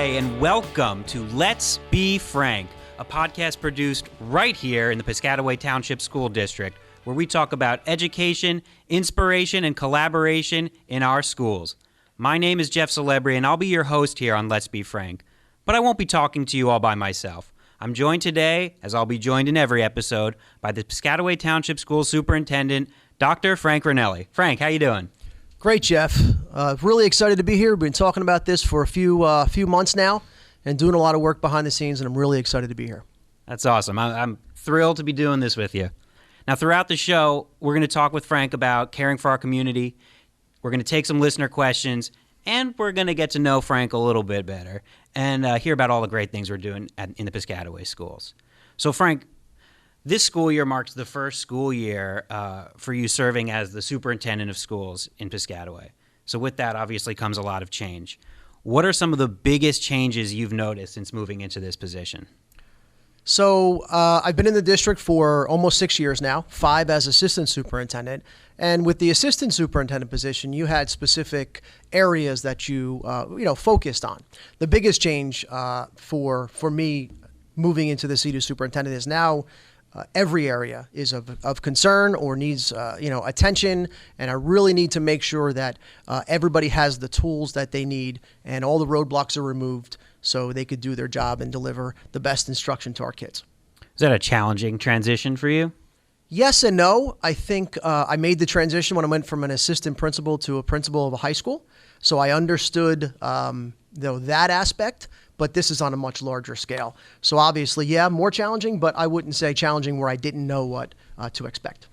Day, and welcome to Let's Be Frank, a podcast produced right here in the Piscataway Township School District, where we talk about education, inspiration, and collaboration in our schools. My name is Jeff Celebri, and I'll be your host here on Let's Be Frank. But I won't be talking to you all by myself. I'm joined today, as I'll be joined in every episode, by the Piscataway Township School Superintendent, Dr. Frank Ranelli. Frank, how you doing? Great, Jeff. Really excited to be here. We've been talking about this for a few months now and doing a lot of work behind the scenes, and I'm really excited to be here. That's awesome. I'm thrilled to be doing this with you. Now, throughout the show, we're going to talk with Frank about caring for our community. We're going to take some listener questions, and we're going to get to know Frank a little bit better and hear about all the great things we're doing in the Piscataway schools. So, Frank, this school year marks the first school year for you serving as the superintendent of schools in Piscataway. So with that, obviously, comes a lot of change. What are some of the biggest changes you've noticed since moving into this position? So I've been in the district for almost 6 years now, 5 as assistant superintendent. And with the assistant superintendent position, you had specific areas that you focused on. The biggest change for me moving into the seat of superintendent is now every area is of concern or needs attention, and I really need to make sure that everybody has the tools that they need and all the roadblocks are removed so they could do their job and deliver the best instruction to our kids. Is that a challenging transition for you? Yes and no. I think I made the transition when I went from an assistant principal to a principal of a high school, so I understood that aspect. But this is on a much larger scale. So obviously, yeah, more challenging, but I wouldn't say challenging where I didn't know what to expect.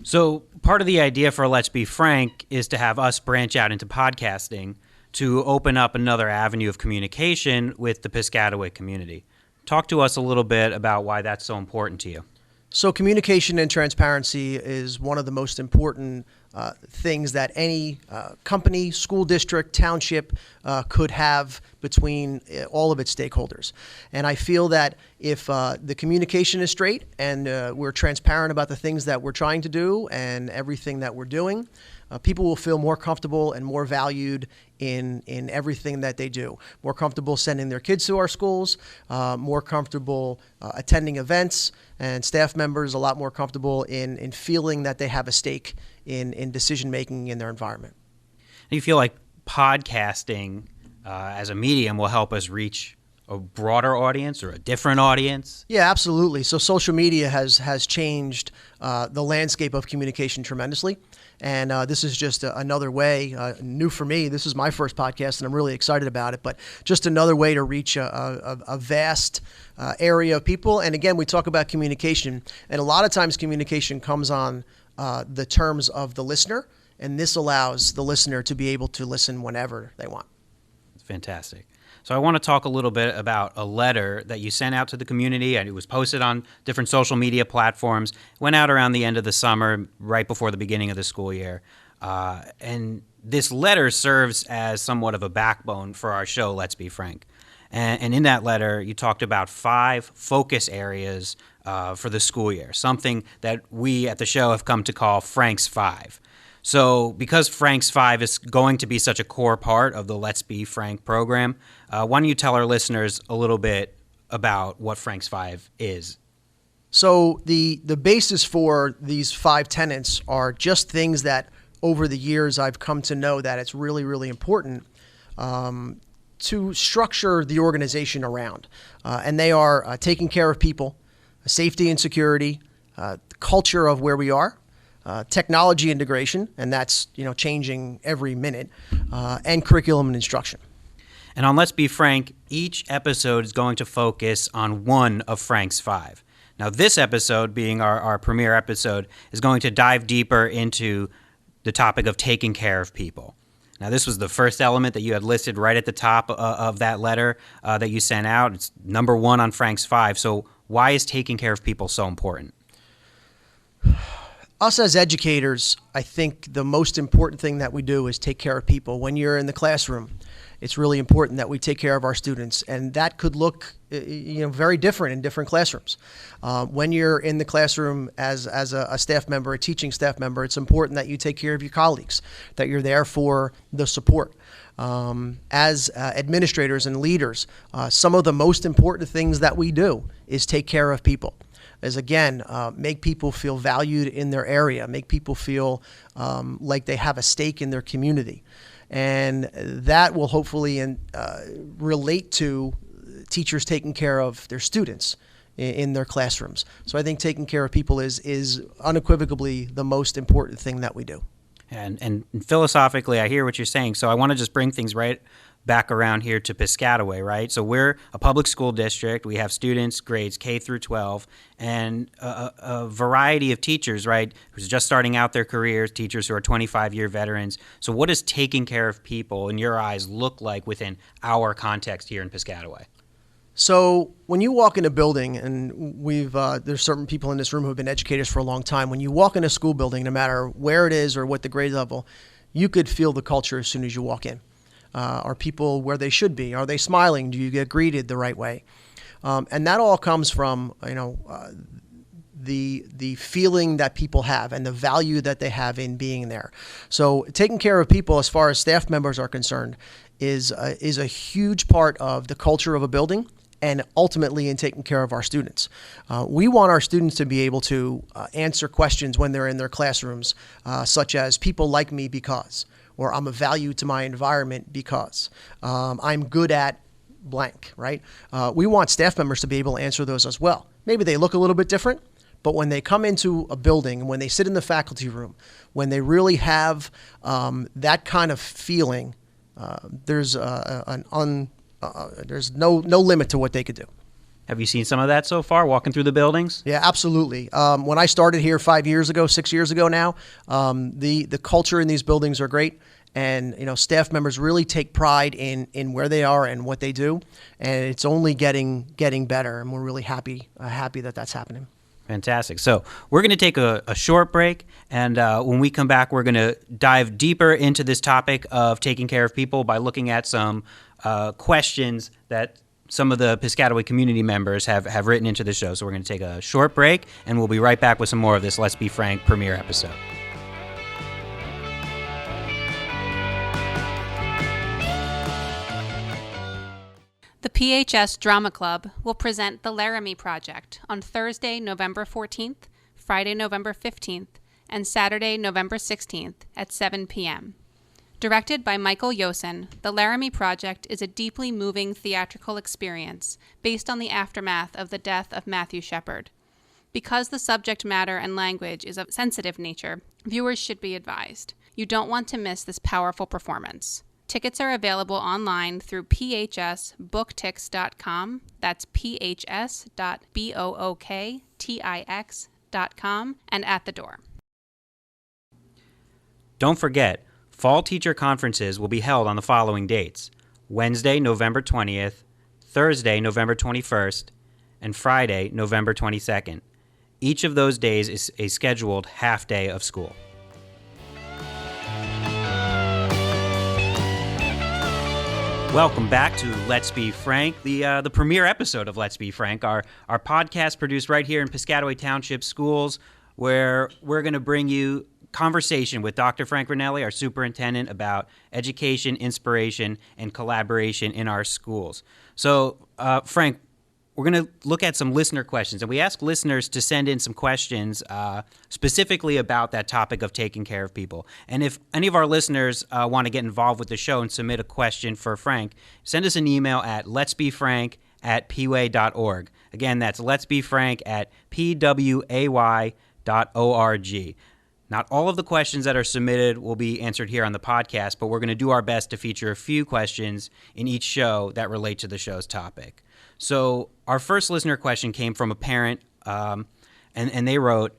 So part of the idea for Let's Be Frank is to have us branch out into podcasting to open up another avenue of communication with the Piscataway community. Talk to us a little bit about why that's so important to you. So communication and transparency is one of the most important things that any company, school district, township could have between all of its stakeholders. And I feel that if the communication is straight and we're transparent about the things that we're trying to do and everything that we're doing, people will feel more comfortable and more valued in everything that they do. More comfortable sending their kids to our schools, more comfortable attending events, and staff members a lot more comfortable in feeling that they have a stake in decision-making in their environment. Do you feel like podcasting as a medium will help us reach a broader audience or a different audience? Yeah, absolutely. So social media has changed the landscape of communication tremendously. And this is just another way, new for me. This is my first podcast, and I'm really excited about it. But just another way to reach a vast area of people. And again, we talk about communication. And a lot of times communication comes on the terms of the listener. And this allows the listener to be able to listen whenever they want. Fantastic. So I want to talk a little bit about a letter that you sent out to the community, and it was posted on different social media platforms, went out around the end of the summer, right before the beginning of the school year. And this letter serves as somewhat of a backbone for our show, Let's Be Frank. And in that letter, you talked about 5 focus areas for the school year, something that we at the show have come to call Frank's 5. So because Frank's 5 is going to be such a core part of the Let's Be Frank program, why don't you tell our listeners a little bit about what Frank's 5 is? So the basis for these 5 tenets are just things that over the years I've come to know that it's really, really important to structure the organization around. And they are taking care of people, safety and security, culture of where we are, technology integration, and that's changing every minute, and curriculum and instruction. And on Let's Be Frank, each episode is going to focus on one of Frank's 5. Now, this episode, being our premiere episode, is going to dive deeper into the topic of taking care of people. Now, this was the first element that you had listed right at the top of that letter that you sent out. It's number 1 on Frank's 5. So why is taking care of people so important? Us as educators, I think the most important thing that we do is take care of people. When you're in the classroom, It's really important that we take care of our students, and that could look very different in different classrooms. When you're in the classroom as a staff member, a teaching staff member, it's important that you take care of your colleagues, that you're there for the support. As administrators and leaders, some of the most important things that we do is take care of people. Is again, make people feel valued in their area, make people feel like they have a stake in their community. And that will hopefully relate to teachers taking care of their students in their classrooms. So I think taking care of people is unequivocally the most important thing that we do. And philosophically, I hear what you're saying. So I want to just bring things right back around here to Piscataway, right? So we're a public school district. We have students, grades K through 12, and a variety of teachers, right, who's just starting out their careers, teachers who are 25-year veterans. So what does taking care of people, in your eyes, look like within our context here in Piscataway? So when you walk in a building, and there's certain people in this room who have been educators for a long time, when you walk in a school building, no matter where it is or what the grade level, you could feel the culture as soon as you walk in. Are people where they should be? Are they smiling? Do you get greeted the right way? And that all comes from the feeling that people have and the value that they have in being there. So taking care of people, as far as staff members are concerned, is a huge part of the culture of a building, and ultimately in taking care of our students. We want our students to be able to answer questions when they're in their classrooms, such as people like me because, or I'm a value to my environment because, I'm good at blank, right? We want staff members to be able to answer those as well. Maybe they look a little bit different, but when they come into a building and when they sit in the faculty room, when they really have that kind of feeling, there's no limit to what they could do. Have you seen some of that so far, walking through the buildings? Yeah, absolutely. When I started here 6 years ago now, the culture in these buildings are great, and staff members really take pride in where they are and what they do, and it's only getting better, and we're really happy that that's happening. Fantastic. So we're going to take a short break, and when we come back, we're going to dive deeper into this topic of taking care of people by looking at some questions that some of the Piscataway community members have written into the show. So we're going to take a short break, and we'll be right back with some more of this Let's Be Frank premiere episode. The PHS Drama Club will present The Laramie Project on Thursday, November 14th, Friday, November 15th, and Saturday, November 16th at 7 p.m. Directed by Michael Yosen, The Laramie Project is a deeply moving theatrical experience based on the aftermath of the death of Matthew Shepard. Because the subject matter and language is of sensitive nature, viewers should be advised. You don't want to miss this powerful performance. Tickets are available online through phsbooktix.com. That's phs.booktix.com, and at the door. Don't forget, fall teacher conferences will be held on the following dates: Wednesday, November 20th, Thursday, November 21st, and Friday, November 22nd. Each of those days is a scheduled half day of school. Welcome back to Let's Be Frank, the premiere episode of Let's Be Frank, our podcast produced right here in Piscataway Township Schools, where we're going to bring you conversation with Dr. Frank Ranelli, our superintendent, about education, inspiration, and collaboration in our schools. So, Frank, we're going to look at some listener questions, and we ask listeners to send in some questions specifically about that topic of taking care of people. And if any of our listeners want to get involved with the show and submit a question for Frank, send us an email at letsbefrank@pway.org. Again, that's letsbefrank@pway.org. Not all of the questions that are submitted will be answered here on the podcast, but we're going to do our best to feature a few questions in each show that relate to the show's topic. So our first listener question came from a parent, and they wrote,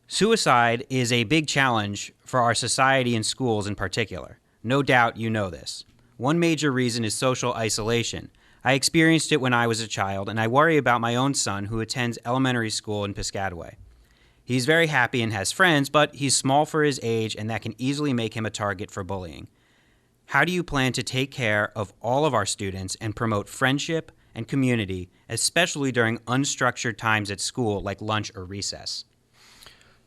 "Suicide is a big challenge for our society and schools in particular. No doubt you know this. One major reason is social isolation. I experienced it when I was a child, and I worry about my own son who attends elementary school in Piscataway. He's very happy and has friends, but he's small for his age, and that can easily make him a target for bullying. How do you plan to take care of all of our students and promote friendship and community, especially during unstructured times at school like lunch or recess?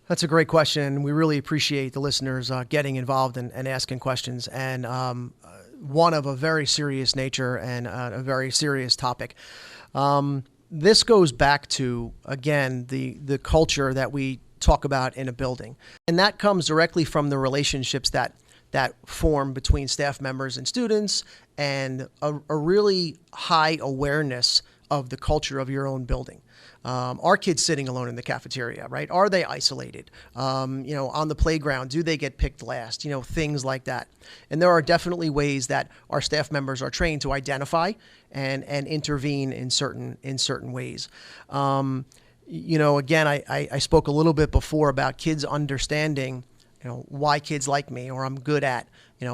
That's a great question. We really appreciate the listeners getting involved and asking questions, and one of a very serious nature and a very serious topic. This goes back to, again, the culture that we talk about in a building. And that comes directly from the relationships that form between staff members and students, and a really high awareness of the culture of your own building. Are kids sitting alone in the cafeteria, right? Are they isolated? On the playground, do they get picked last? Things like that. And there are definitely ways that our staff members are trained to identify and intervene in certain ways. Again, I spoke a little bit before about kids understanding, why kids like me, or I'm good at,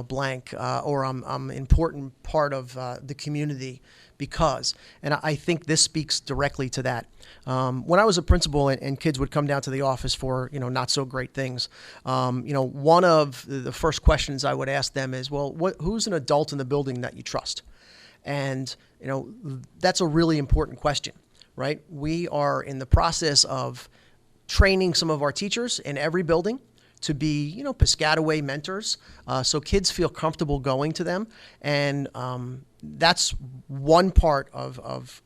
blank, or I'm an important part of the community because. And I think this speaks directly to that. When I was a principal and kids would come down to the office for, not so great things, one of the first questions I would ask them is, well, who's an adult in the building that you trust? And, that's a really important question, right? We are in the process of training some of our teachers in every building to be, Piscataway mentors, so kids feel comfortable going to them. And that's one part of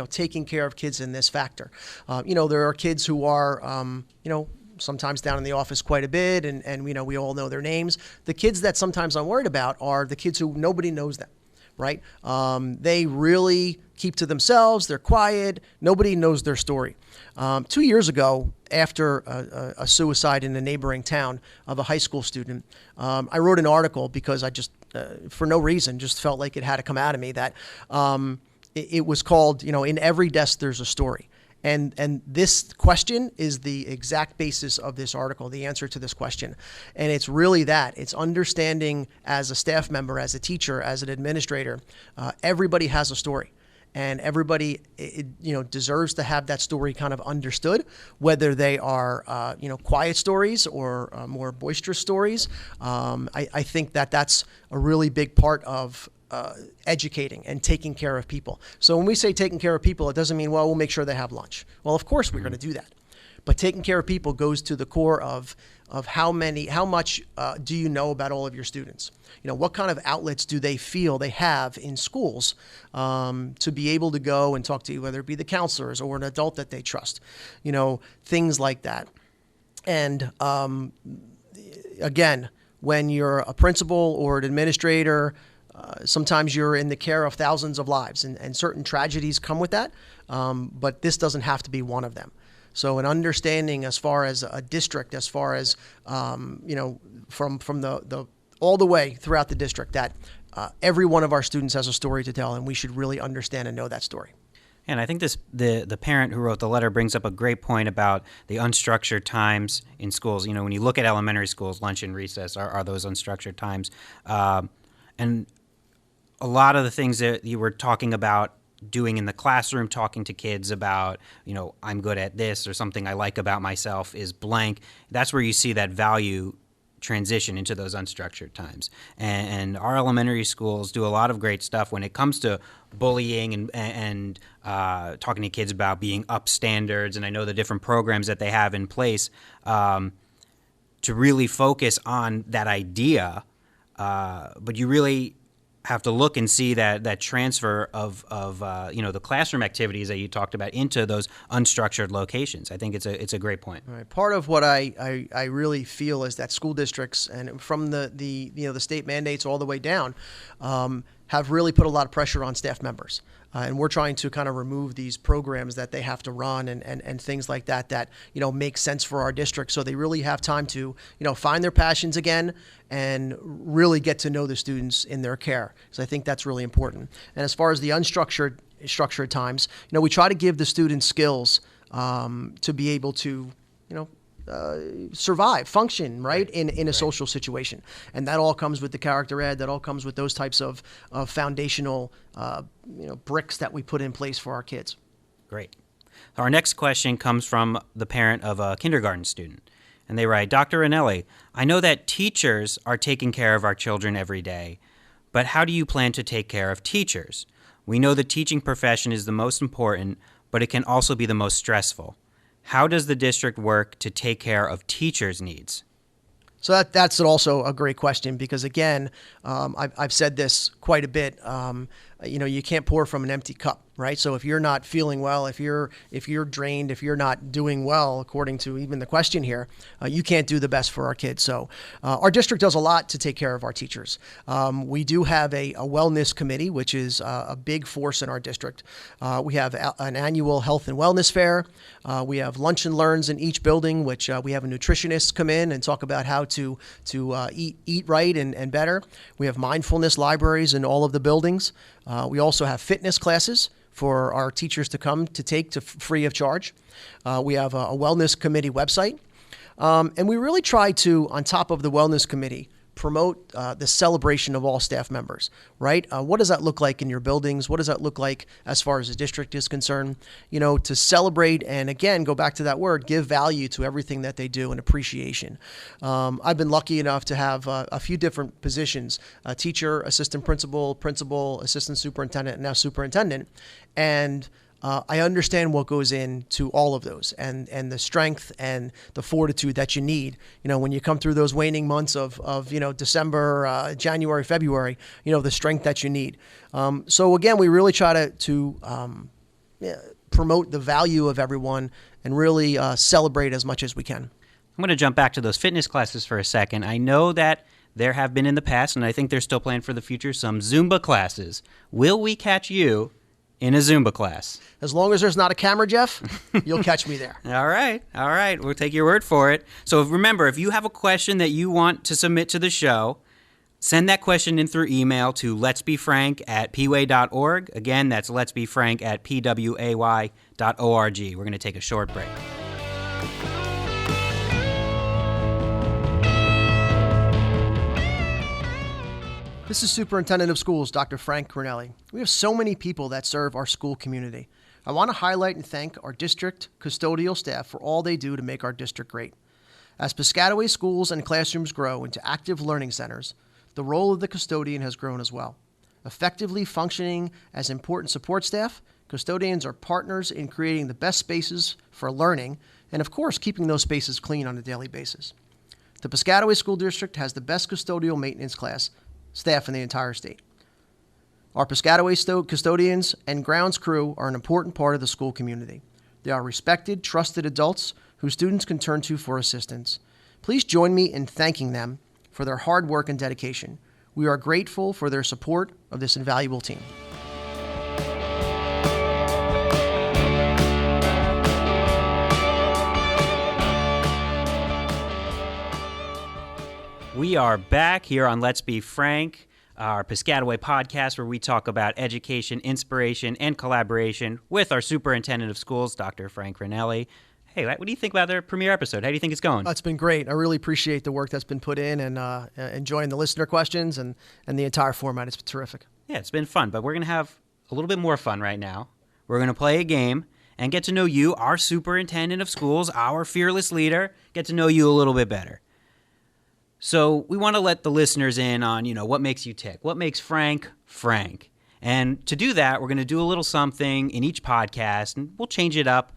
taking care of kids in this factor. There are kids who are, sometimes down in the office quite a bit, and we all know their names. The kids that sometimes I'm worried about are the kids who nobody knows them, right? They really keep to themselves. They're quiet. Nobody knows their story. 2 years ago, after a suicide in a neighboring town of a high school student, I wrote an article because I just, for no reason, just felt like it had to come out of me that it was called, in every desk there's a story. And this question is the exact basis of this article, the answer to this question. And it's really that. It's understanding as a staff member, as a teacher, as an administrator, everybody has a story. And everybody, deserves to have that story kind of understood, whether they are, quiet stories or more boisterous stories. I think that's a really big part of educating and taking care of people. So when we say taking care of people, it doesn't mean, well, we'll make sure they have lunch. Well, of course we're going to do that. But taking care of people goes to the core of how much do you know about all of your students? What kind of outlets do they feel they have in schools to be able to go and talk to you, whether it be the counselors or an adult that they trust, things like that. And again, when you're a principal or an administrator, sometimes you're in the care of thousands of lives, and certain tragedies come with that, but this doesn't have to be one of them. So an understanding as far as a district, as far as, from the all the way throughout the district, that every one of our students has a story to tell, and we should really understand and know that story. And I think the parent who wrote the letter brings up a great point about the unstructured times in schools. When you look at elementary schools, lunch and recess are those unstructured times. And a lot of the things that you were talking about doing in the classroom, talking to kids about, I'm good at this or something I like about myself is blank. That's where you see that value transition into those unstructured times. And our elementary schools do a lot of great stuff when it comes to bullying and talking to kids about being up standards. And I know the different programs that they have in place to really focus on that idea. But you really have to look and see that transfer of the classroom activities that you talked about into those unstructured locations. I think it's a great point. Right. Part of what I really feel is that school districts, and from the state mandates all the way down, have really put a lot of pressure on staff members. And we're trying to kind of remove these programs that they have to run and things like that make sense for our district, so they really have time to find their passions again and really get to know the students in their care. So I think that's really important. And as far as the structured times, we try to give the students skills to be able to survive, function, right, in a social situation. And that all comes with the character ed, that all comes with those types of foundational bricks that we put in place for our kids. Great. Our next question comes from the parent of a kindergarten student. And they write, Dr. Ranelli, I know that teachers are taking care of our children every day, But how do you plan to take care of teachers? We know the teaching profession is the most important, but it can also be the most stressful. How does the district work to take care of teachers' needs? So that's also a great question because, again, I've said this quite a bit. You can't pour from an empty cup, right? So if you're not feeling well, if you're drained, if you're not doing well, according to even the question here, you can't do the best for our kids. So our district does a lot to take care of our teachers. We do have a wellness committee, which is a big force in our district. We have an annual health and wellness fair. We have lunch and learns in each building, which we have a nutritionist come in and talk about how to eat right and better. We have mindfulness libraries in all of the buildings. We also have fitness classes for our teachers to come to take free of charge. We have a wellness committee website. And we really try to, on top of the wellness committee, promote the celebration of all staff members, right? What does that look like in your buildings? What does that look like as far as the district is concerned? To celebrate and, again, go back to that word, give value to everything that they do and appreciation. I've been lucky enough to have a few different positions, teacher, assistant principal, assistant superintendent, and now superintendent. And I understand what goes into all of those and the strength and the fortitude that you need, when you come through those waning months of December, January, February, the strength that you need. So again, we really try to promote the value of everyone and really celebrate as much as we can. I'm going to jump back to those fitness classes for a second. I know that there have been in the past, and I think they're still planned for the future, some Zumba classes. Will we catch you in a Zumba class? As long as there's not a camera, Jeff, you'll catch me there. All right. We'll take your word for it. So remember, if you have a question that you want to submit to the show, send that question in through email to letsbefrank@pway.org. Again, that's letsbefrank@pway.org. We're going to take a short break. This is Superintendent of Schools, Dr. Frank Ranelli. We have so many people that serve our school community. I want to highlight and thank our district custodial staff for all they do to make our district great. As Piscataway schools and classrooms grow into active learning centers, the role of the custodian has grown as well. Effectively functioning as important support staff, custodians are partners in creating the best spaces for learning and, of course, keeping those spaces clean on a daily basis. The Piscataway School District has the best custodial maintenance staff in the entire state. Our Piscataway custodians and grounds crew are an important part of the school community. They are respected, trusted adults who students can turn to for assistance. Please join me in thanking them for their hard work and dedication. We are grateful for their support of this invaluable team. We are back here on Let's Be Frank, our Piscataway podcast where we talk about education, inspiration, and collaboration with our superintendent of schools, Dr. Frank Ranelli. Hey, what do you think about their premiere episode? How do you think it's going? It's been great. I really appreciate the work that's been put in and enjoying the listener questions and the entire format. It's been terrific. Yeah, it's been fun, but we're going to have a little bit more fun right now. We're going to play a game and get to know you, our superintendent of schools, our fearless leader, get to know you a little bit better. So we want to let the listeners in on, what makes you tick, what makes Frank, Frank. And to do that, we're going to do a little something in each podcast, and we'll change it up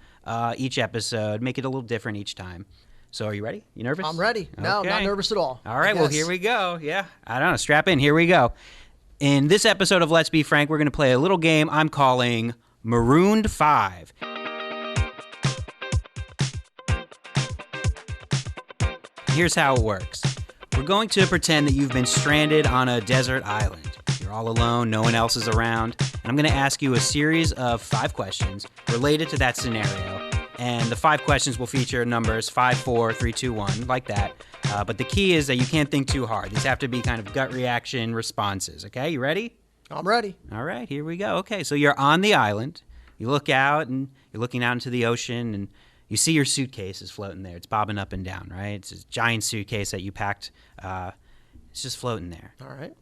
each episode, make it a little different each time. So are you ready? You nervous? I'm ready. No, Okay. not nervous at all. All right, well, here we go. Yeah, I don't know, strap in. Here we go. In this episode of Let's Be Frank, we're going to play a little game I'm calling Marooned 5. Here's how it works. We're going to pretend that you've been stranded on a desert island. You're all alone, no one else is around, and I'm going to ask you a series of 5 questions related to that scenario. And the 5 questions will feature numbers 5, 4, 3, 2, 1, like that. But the key is that you can't think too hard. These have to be kind of gut reaction responses, okay? You ready? I'm ready. All right, here we go. Okay, so you're on the island. You look out, and you're looking out into the ocean, and you see your suitcase is floating there. It's bobbing up and down, right? It's a giant suitcase that you packed. It's just floating there. All right.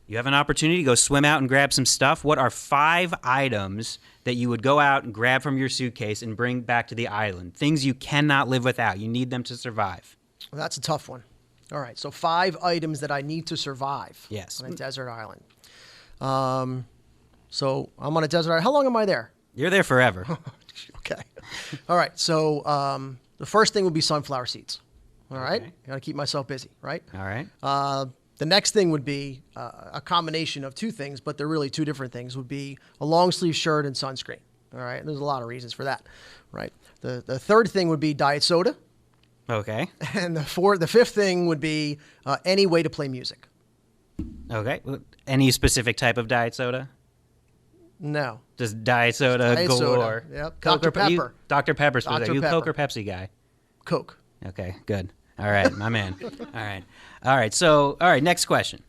You have an opportunity to go swim out and grab some stuff. What are 5 items that you would go out and grab from your suitcase and bring back to the island? Things you cannot live without. You need them to survive. Well, that's a tough one. All right, so 5 items that I need to survive Yes. on a desert island. So I'm on a desert island. How long am I there? You're there forever. Okay. All right. So the first thing would be sunflower seeds. All right. Okay. Got to keep myself busy, right? All right. The next thing would be a combination of two things, but they're really two different things, would be a long sleeve shirt and sunscreen. All right. There's a lot of reasons for that, right? The third thing would be diet soda. Okay. And the fifth thing would be any way to play music. Okay. Any specific type of diet soda? No. Just diet soda Diet galore. soda. Yep. Coke Dr. or Pe- you- Pepper. Dr. Pepper. Dr. Are you Coke Pepper. or Pepsi guy? Coke. Okay, good. All right, my man. All right. So, next question.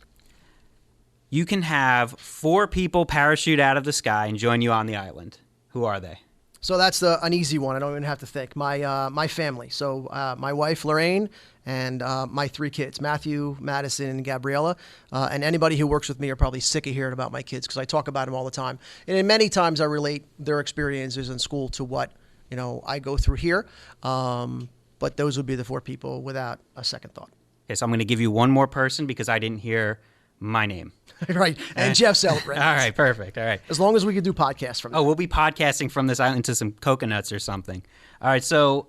You can have 4 people parachute out of the sky and join you on the island. Who are they? So that's an easy one. I don't even have to think. My family. So my wife, Lorraine, and my 3 kids, Matthew, Madison, and Gabriella. And anybody who works with me are probably sick of hearing about my kids because I talk about them all the time. And many times I relate their experiences in school to what, I go through here. But those would be the 4 people without a second thought. Okay, so I'm going to give you one more person because I didn't hear my name. Right. And Jeff celebrates. All right, perfect. All right. As long as we could do podcasts from that. Oh, we'll be podcasting from this island to some coconuts or something. All right, so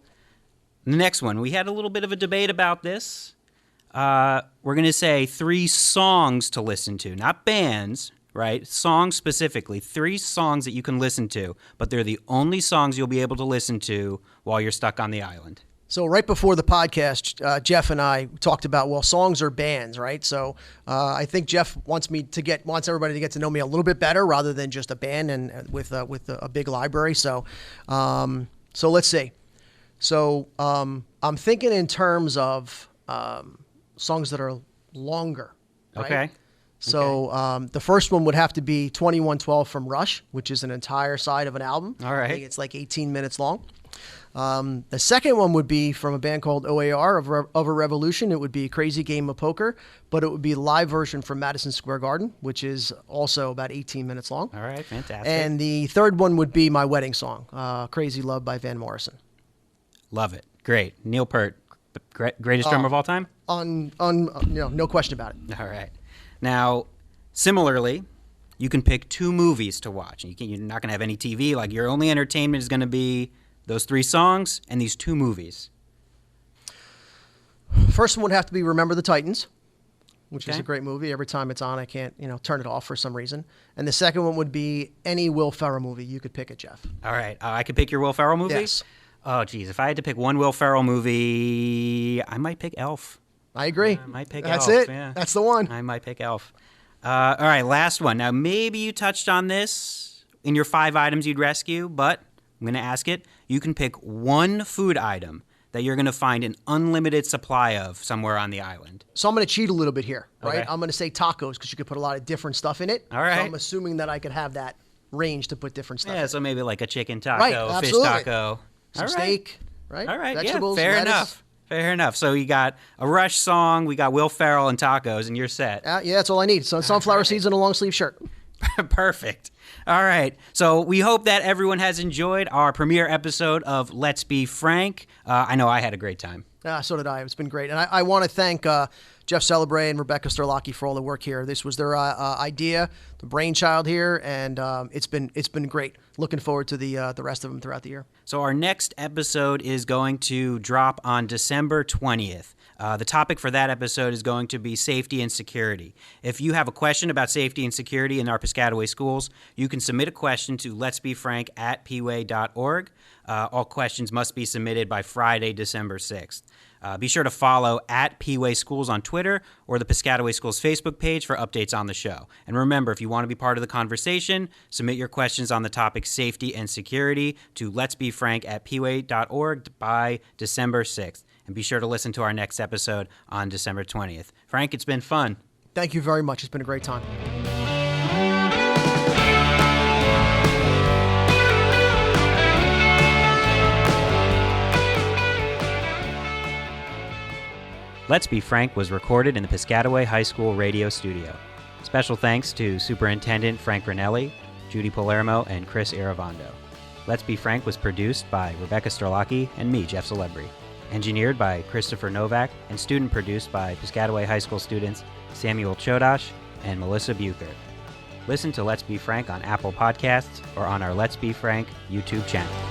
the next one. We had a little bit of a debate about this. We're going to say 3 songs to listen to, not bands, right? Songs specifically. 3 songs that you can listen to, but they're the only songs you'll be able to listen to while you're stuck on the island. So right before the podcast, Jeff and I talked about, songs are bands, right? So I think Jeff wants everybody to get to know me a little bit better rather than just a band and with a big library. So let's see. So I'm thinking in terms of songs that are longer. Right? Okay. So the first one would have to be 2112 from Rush, which is an entire side of an album. All right. I think it's like 18 minutes long. The second one would be from a band called OAR of a Revolution. It would be Crazy Game of Poker, but it would be a live version from Madison Square Garden, which is also about 18 minutes long. All right, fantastic. And the third one would be my wedding song, Crazy Love by Van Morrison. Love it. Great. Neil Peart, greatest drummer of all time? No question about it. All right. Now, similarly, you can pick 2 movies to watch. You're not going to have any TV. Like, your only entertainment is going to be those 3 songs and these 2 movies. First one would have to be Remember the Titans, which is Okay. a great movie. Every time it's on, I can't, turn it off for some reason. And the second one would be any Will Ferrell movie. You could pick it, Jeff. All right. I could pick your Will Ferrell movie? Yes. Oh, geez. If I had to pick one Will Ferrell movie, I might pick Elf. I agree. I might pick That's Elf. it. Yeah. That's the one. I might pick Elf. All right, last one. Now, maybe you touched on this in your 5 items you'd rescue, but I'm going to ask it. You can pick one food item that you're going to find an unlimited supply of somewhere on the island. So I'm going to cheat a little bit here, right? Okay. I'm going to say tacos because you could put a lot of different stuff in it. All right. So I'm assuming that I could have that range to put different stuff Yeah, in. so maybe like a chicken taco, Right, fish absolutely. taco. Some All right. steak, right? All right, Vegetables, yeah, fair lettuce. enough. Fair enough. So you got a Rush song, we got Will Ferrell and tacos, and you're set. Yeah, that's all I need. So sunflower seeds and a long sleeve shirt. Perfect. All right. So we hope that everyone has enjoyed our premiere episode of Let's Be Frank. I know I had a great time. So did I. It's been great. And I want to thank Jeff Celebre and Rebecca Sterlacki for all the work here. This was their idea, the brainchild here, and it's been great. Looking forward to the rest of them throughout the year. So our next episode is going to drop on December 20th. The topic for that episode is going to be safety and security. If you have a question about safety and security in our Piscataway schools, you can submit a question to letsbefrank@pway.org. All questions must be submitted by Friday, December 6th. Be sure to follow @Pway Schools on Twitter or the Piscataway Schools Facebook page for updates on the show. And remember, if you want to be part of the conversation, submit your questions on the topic safety and security to letsbefrank@pway.org by December 6th. And be sure to listen to our next episode on December 20th. Frank, it's been fun. Thank you very much. It's been a great time. Let's Be Frank was recorded in the Piscataway High School radio studio. Special thanks to Superintendent Frank Ranelli, Judy Palermo, and Chris Aravando. Let's Be Frank was produced by Rebecca Sterlacki and me, Jeff Celebre. Engineered by Christopher Novak and student produced by Piscataway High School students Samuel Chodash and Melissa Bucher. Listen to Let's Be Frank on Apple Podcasts or on our Let's Be Frank YouTube channel.